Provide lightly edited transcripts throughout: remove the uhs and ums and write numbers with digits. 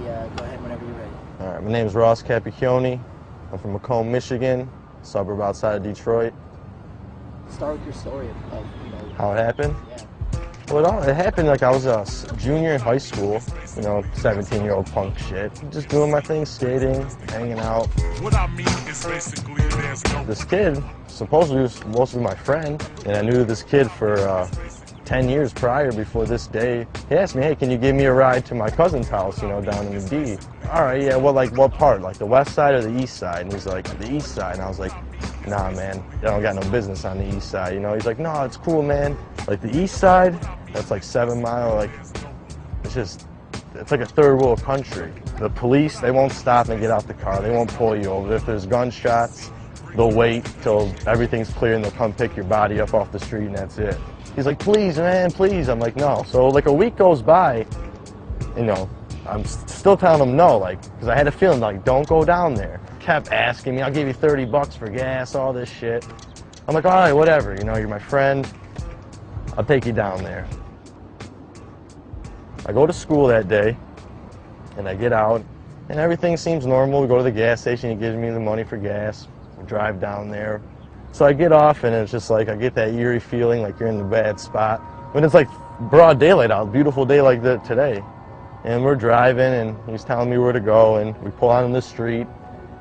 ready. Go ahead whenever you're ready. All right, my name is Ross Capicchione. I'm from Macomb, Michigan, suburb outside of Detroit. Start with your story of How it happened? Yeah. Well, it happened like I was a junior in high school, 17-year-old punk shit. Just doing my thing, skating, hanging out. What I mean is basically there's no... This kid supposedly was supposed to be my friend, and I knew this kid for 10 years prior before this day. He asked me, hey, can you give me a ride to my cousin's house, down in the D? All right, yeah, well, like what part? Like the west side or the east side? And he's like, the east side. And I was like, nah, man, I don't got no business on the east side, He's like, no, it's cool, man. Like the east side, that's like 7 Mile, like, it's like a third world country. The police, they won't stop and get out the car. They won't pull you over. If there's gunshots, they'll wait till everything's clear and they'll come pick your body up off the street and that's it. He's like, please, man, please. I'm like, no. So like a week goes by, I'm still telling him no, because I had a feeling, don't go down there. Kept asking me, I'll give you 30 bucks for gas, all this shit. I'm like, all right, whatever, you're my friend. I'll take you down there. I go to school that day, and I get out, and everything seems normal. We go to the gas station, he gives me the money for gas. We drive down there. So I get off, and it's just like, I get that eerie feeling like you're in the bad spot. When it's like broad daylight out, beautiful day like that today. And we're driving, and he's telling me where to go, and we pull out in the street,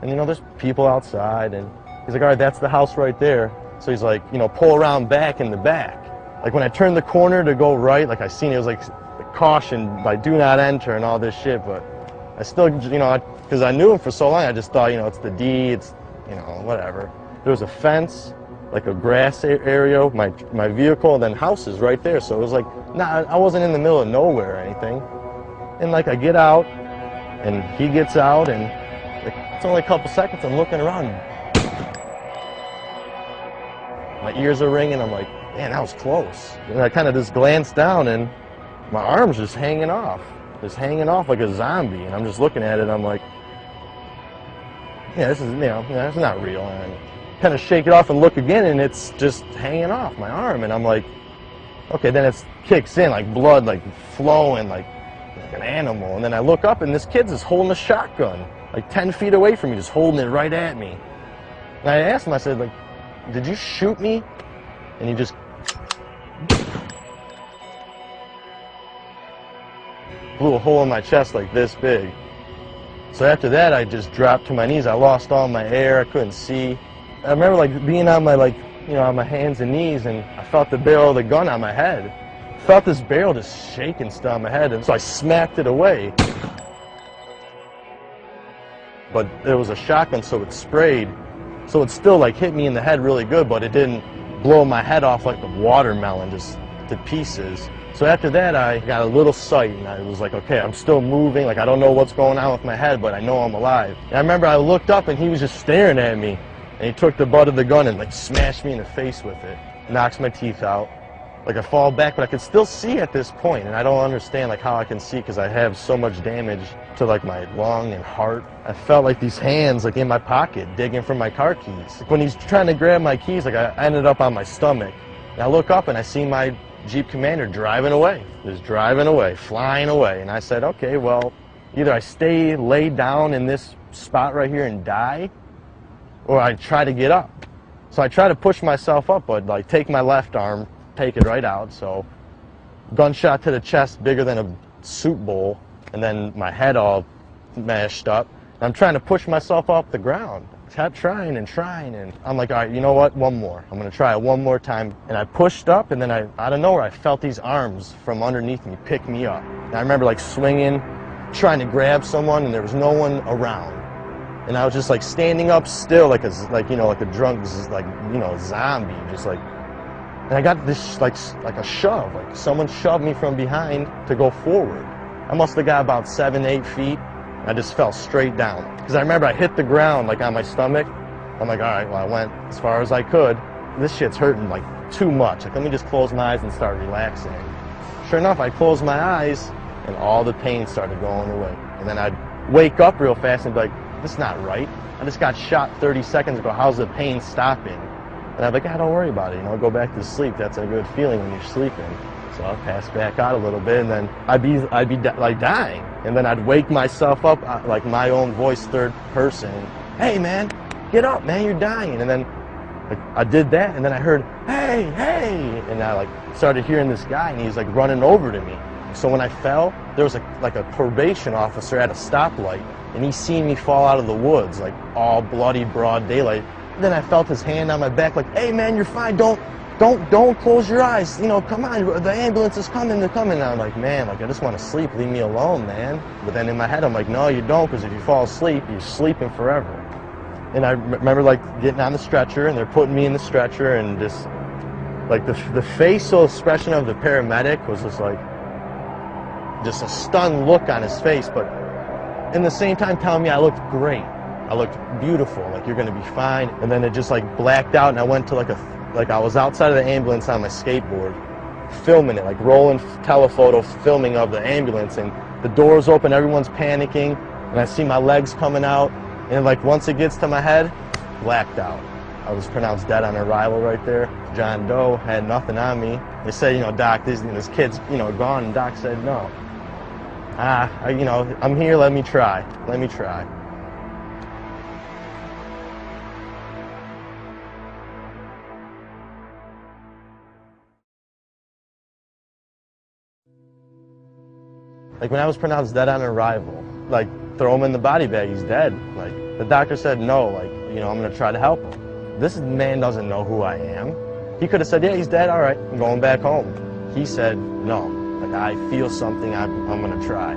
and there's people outside, and he's like, all right, that's the house right there. So he's like, pull around back in the back. Like when I turned the corner to go right, like I seen it was like caution, do not enter and all this shit, but I still, because I knew him for so long, I just thought, it's the D, it's, whatever. There was a fence, like a grass area, my vehicle, and then houses right there. So it was like, I wasn't in the middle of nowhere or anything. And like I get out, and he gets out, and it's only a couple seconds, I'm looking around. My ears are ringing, I'm like, man, that was close. And I kind of just glanced down, and my arm's just hanging off like a zombie. And I'm just looking at it, I'm like, yeah, this is, it's not real. And I kind of shake it off and look again, and it's just hanging off my arm. And I'm like, okay, then it kicks in, like blood, like flowing, like an animal. And then I look up, and this kid's just holding a shotgun, like 10 feet away from me, just holding it right at me. And I asked him, I said, did you shoot me? And he just blew a hole in my chest like this big. So after that, I just dropped to my knees. I lost all my air. I couldn't see. I remember being on my on my hands and knees, and I felt the barrel of the gun on my head. I felt this barrel just shaking still on my head, and so I smacked it away. But there was a shotgun, so it sprayed. So it still hit me in the head really good, but it didn't blow my head off like a watermelon just to pieces. So after that, I got a little sight, and I was like, okay, I'm still moving. I don't know what's going on with my head, but I know I'm alive. And I remember I looked up, and he was just staring at me. And he took the butt of the gun and smashed me in the face with it. Knocks my teeth out. I fall back, but I could still see at this point, and I don't understand how I can see because I have so much damage to my lung and heart. I felt like these hands in my pocket digging for my car keys. When he's trying to grab my keys, I ended up on my stomach. And I look up and I see my Jeep Commander driving away, just driving away, flying away. And I said, okay, well, either I stay laid down in this spot right here and die, or I try to get up. So I try to push myself up, but take my left arm, take it right out. So gunshot to the chest bigger than a soup bowl, and then my head all mashed up. And I'm trying to push myself off the ground. Kept trying, and I'm like, all right, you know what, one more. I'm gonna try it one more time. And I pushed up, and then out of nowhere, I felt these arms from underneath me pick me up. And I remember swinging, trying to grab someone, and there was no one around. And I was just standing up still like a drunk, zombie, and I got this like a shove, someone shoved me from behind to go forward. I must have got about 7, 8 feet. I just fell straight down. Because I remember I hit the ground on my stomach. I'm like, all right, well, I went as far as I could. This shit's hurting too much. Let me just close my eyes and start relaxing. Sure enough, I closed my eyes and all the pain started going away. And then I'd wake up real fast and be like, this is not right. I just got shot 30 seconds ago. How's the pain stopping? And I'm like, don't worry about it. Go back to sleep. That's a good feeling when you're sleeping. So I'd pass back out a little bit, and then I'd be like dying, and then I'd wake myself up, like my own voice, third person. Hey man, get up, man, you're dying. And then like, I did that, and then I heard, hey, hey, and I like started hearing this guy, and he's like running over to me. So when I fell, there was like a probation officer at a stoplight, and he seen me fall out of the woods, like all bloody broad daylight. And then I felt his hand on my back, like, hey man, you're fine, don't close your eyes, you know, come on, the ambulance is coming, they're coming. And I'm like, man, like I just want to sleep, leave me alone, man. But then in my head I'm like, no, you don't, because if you fall asleep, you're sleeping forever. And I remember like getting on the stretcher, and they're putting me in the stretcher, and just like the facial expression of the paramedic was just a stunned look on his face, but in the same time telling me I looked great, I looked beautiful, like you're gonna be fine. And then it just like blacked out, and I went to like I was outside of the ambulance on my skateboard, filming it, like rolling telephoto filming of the ambulance, and the doors open, everyone's panicking, and I see my legs coming out, and like once it gets to my head, blacked out. I was pronounced dead on arrival right there. John Doe had nothing on me. They said, you know, Doc, this kid's, you know, gone, and Doc said, no. You know, I'm here, let me try. Let me try. Like when I was pronounced dead on arrival, like throw him in the body bag, he's dead. Like the doctor said no, like, you know, I'm gonna try to help him. This man doesn't know who I am. He could have said, yeah, he's dead, all right, I'm going back home. He said no, like I feel something, I'm gonna try.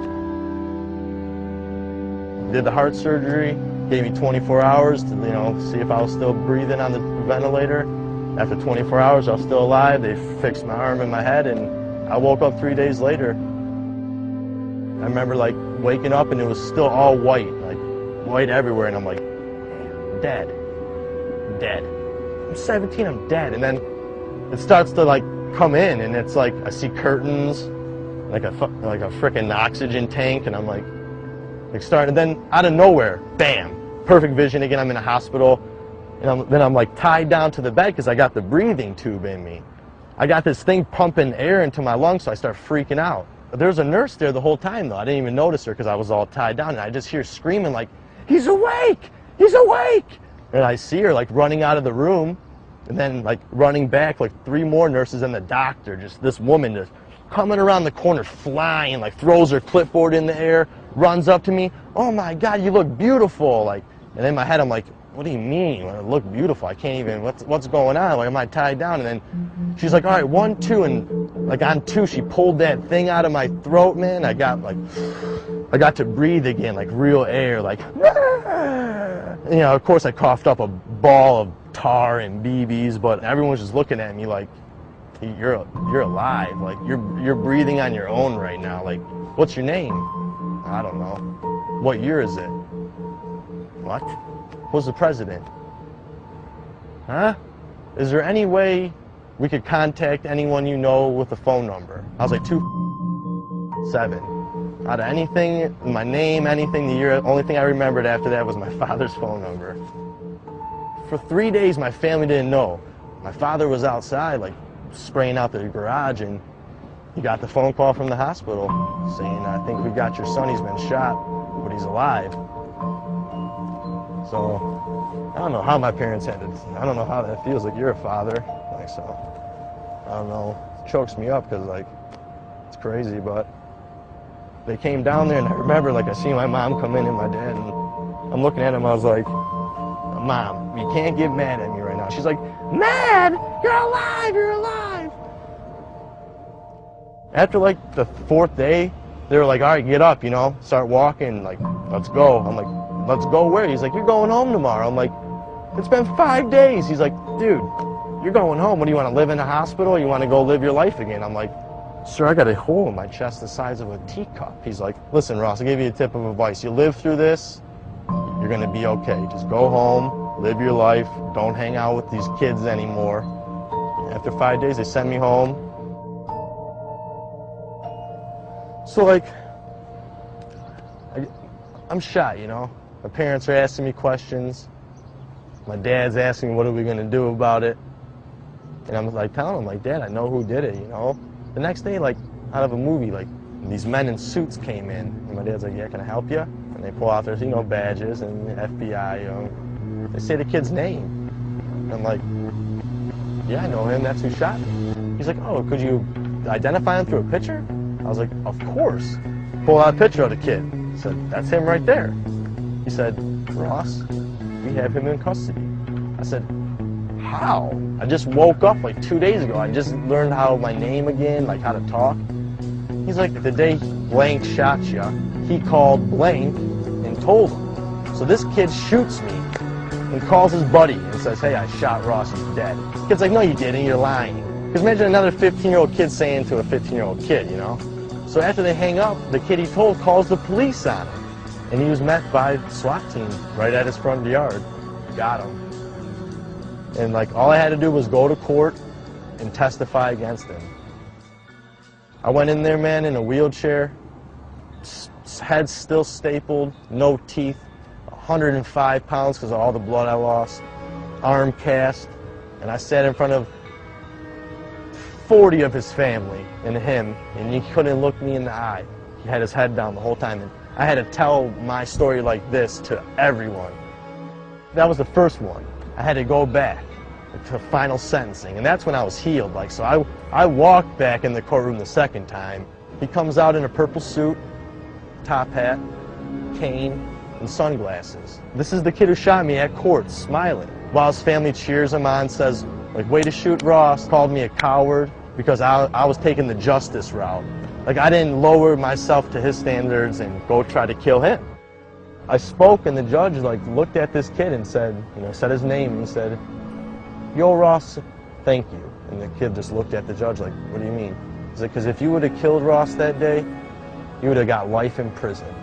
Did the heart surgery, gave me 24 hours to, you know, see if I was still breathing on the ventilator. After 24 hours, I was still alive. They fixed my arm and my head, and I woke up 3 days later. I remember like waking up, and it was still all white, like white everywhere, and I'm like, dead, dead. I'm 17, I'm dead. And then it starts to like come in, and it's like I see curtains, like a freaking oxygen tank, and I'm like starting. And then out of nowhere, bam, perfect vision again. I'm in a hospital, and then I'm like tied down to the bed because I got the breathing tube in me. I got this thing pumping air into my lungs, so I start freaking out. There's a nurse there the whole time though. I didn't even notice her because I was all tied down, and I just hear screaming like, he's awake, he's awake. And I see her like running out of the room, and then like running back, like 3 more nurses and the doctor, just this woman just coming around the corner flying, like throws her clipboard in the air, runs up to me, oh my God, you look beautiful. Like, and in my head I'm like, what do you mean? I look beautiful. I can't even, what's going on? Like, am I tied down? And then she's like, all right, 1, 2, and like on 2, she pulled that thing out of my throat, man. I got to breathe again, like real air, like, you know, of course I coughed up a ball of tar and BBs, but everyone was just looking at me like, you're alive, like you're breathing on your own right now. Like, what's your name? I don't know. What year is it? What? Who's the president? Huh? Is there any way we could contact anyone you know with a phone number? I was like, 2-7. Out of anything, my name, anything, the year, only thing I remembered after that was my father's phone number. For 3 days, my family didn't know. My father was outside, like, spraying out the garage, and he got the phone call from the hospital saying, I think we got your son, he's been shot, but he's alive. So, I don't know how my parents had it. I don't know how that feels, like you're a father. Like, so, I don't know, it chokes me up because, like, it's crazy, but they came down there, and I remember, like, I seen my mom come in and my dad, and I'm looking at him, I was like, Mom, you can't get mad at me right now. She's like, mad? You're alive, you're alive. After like the 4th day, they were like, all right, get up, you know, start walking, like, let's go. I'm like, let's go where? He's like, you're going home tomorrow. I'm like, it's been 5 days. He's like, dude, you're going home. What do you want to live in a hospital? You want to go live your life again? I'm like, sir, I got a hole in my chest the size of a teacup. He's like, listen, Ross, I'll give you a tip of advice. You live through this, you're going to be okay. Just go home, live your life, don't hang out with these kids anymore. After 5 days, they sent me home. So, like, I'm shot, you know? My parents are asking me questions. My dad's asking me, what are we going to do about it? And I'm like telling him, like, Dad, I know who did it, you know? The next day, like, out of a movie, like, these men in suits came in, and my dad's like, yeah, can I help you? And they pull out their, you know, badges and FBI, you know. They say the kid's name. And I'm like, yeah, I know him, that's who shot me. He's like, oh, could you identify him through a picture? I was like, of course. Pull out a picture of the kid. He said, that's him right there. He said, Ross, we have him in custody. I said, how? I just woke up like 2 days ago. I just learned how my name again, like how to talk. He's like, the day blank shot you, he called blank and told him. So this kid shoots me and calls his buddy and says, hey, I shot Ross, he's dead. The kid's like, no, you didn't, you're lying. Because imagine another 15-year-old kid saying to a 15-year-old kid, you know? So after they hang up, the kid he told calls the police on him. And he was met by a SWAT team right at his front yard. Got him. And like all I had to do was go to court and testify against him. I went in there, man, in a wheelchair, head still stapled, no teeth, 105 pounds because of all the blood I lost, arm cast, and I sat in front of 40 of his family and him, and he couldn't look me in the eye. He had his head down the whole time, and I had to tell my story like this to everyone. That was the first one. I had to go back to final sentencing, and that's when I was healed. Like, so I walked back in the courtroom the second time. He comes out in a purple suit, top hat, cane, and sunglasses. This is the kid who shot me at court, smiling. While his family cheers him on, says, like, way to shoot Ross, called me a coward because I was taking the justice route. Like, I didn't lower myself to his standards and go try to kill him. I spoke, and the judge, like, looked at this kid and said, you know, said his name, and he said, yo, Ross, thank you. And the kid just looked at the judge like, what do you mean? He's like, because if you would have killed Ross that day, you would have got life in prison.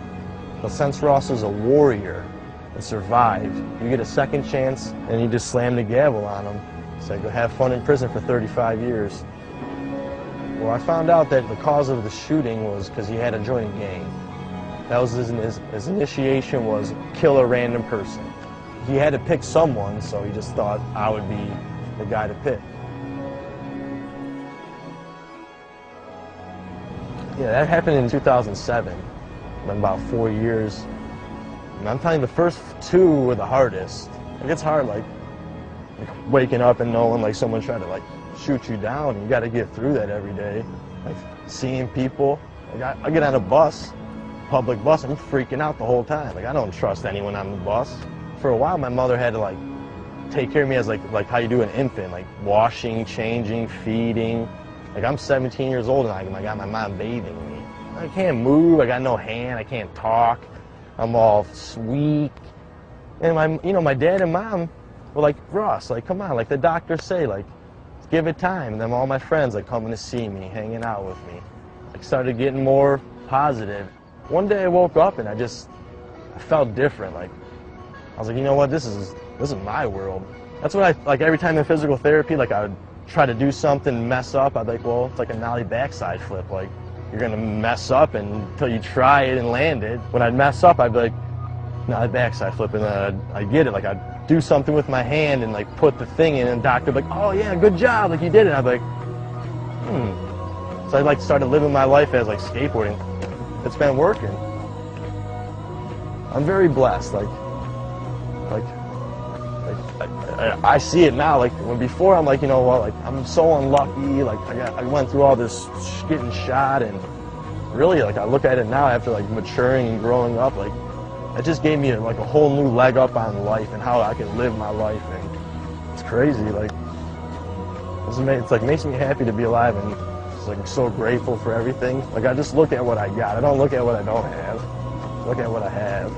But since Ross is a warrior and survived, you get a second chance, and you just slam the gavel on him. He's like, go have fun in prison for 35 years. Well, I found out that the cause of the shooting was because he had a joint gang. That was his initiation was kill a random person. He had to pick someone, so he just thought I would be the guy to pick. Yeah, that happened in 2007. Been about 4 years. And I'm telling you, the first two were the hardest. It gets hard, like waking up and knowing like someone's trying to like shoot you down. You got to get through that every day. Like seeing people. Like I get on a bus, public bus, I'm freaking out the whole time. Like I don't trust anyone on the bus. For a while, my mother had to like take care of me as like how you do an infant, like washing, changing, feeding. Like I'm 17 years old and I got my mom bathing me. I can't move. I got no hand. I can't talk. I'm all weak. And my dad and mom were like, Ross, like come on, like the doctors say, like give it time. And then all my friends like coming to see me, hanging out with me. I started getting more positive. One day I woke up and I felt different. Like I was like, you know what, this is my world. That's what I like every time in physical therapy, like I would try to do something, mess up, I'd be like, well, it's like a nollie backside flip. Like you're gonna mess up until you try it and land it. When I'd mess up, I'd be like, nollie backside flip, and then I'd get it. Like I'd do something with my hand and like put the thing in, and the doctor would be like, oh yeah, good job, like you did it. I'd be like, So I like started living my life as like skateboarding. It's been working. I'm very blessed. I see it now. Like when before, I'm like, you know what? Like I'm so unlucky. Like I went through all this getting shot, and really, like I look at it now after like maturing and growing up. Like it just gave me like a whole new leg up on life and how I can live my life. And it's crazy. Like it's like makes me happy to be alive, and just like so grateful for everything. Like I just look at what I got. I don't look at what I don't have. I look at what I have.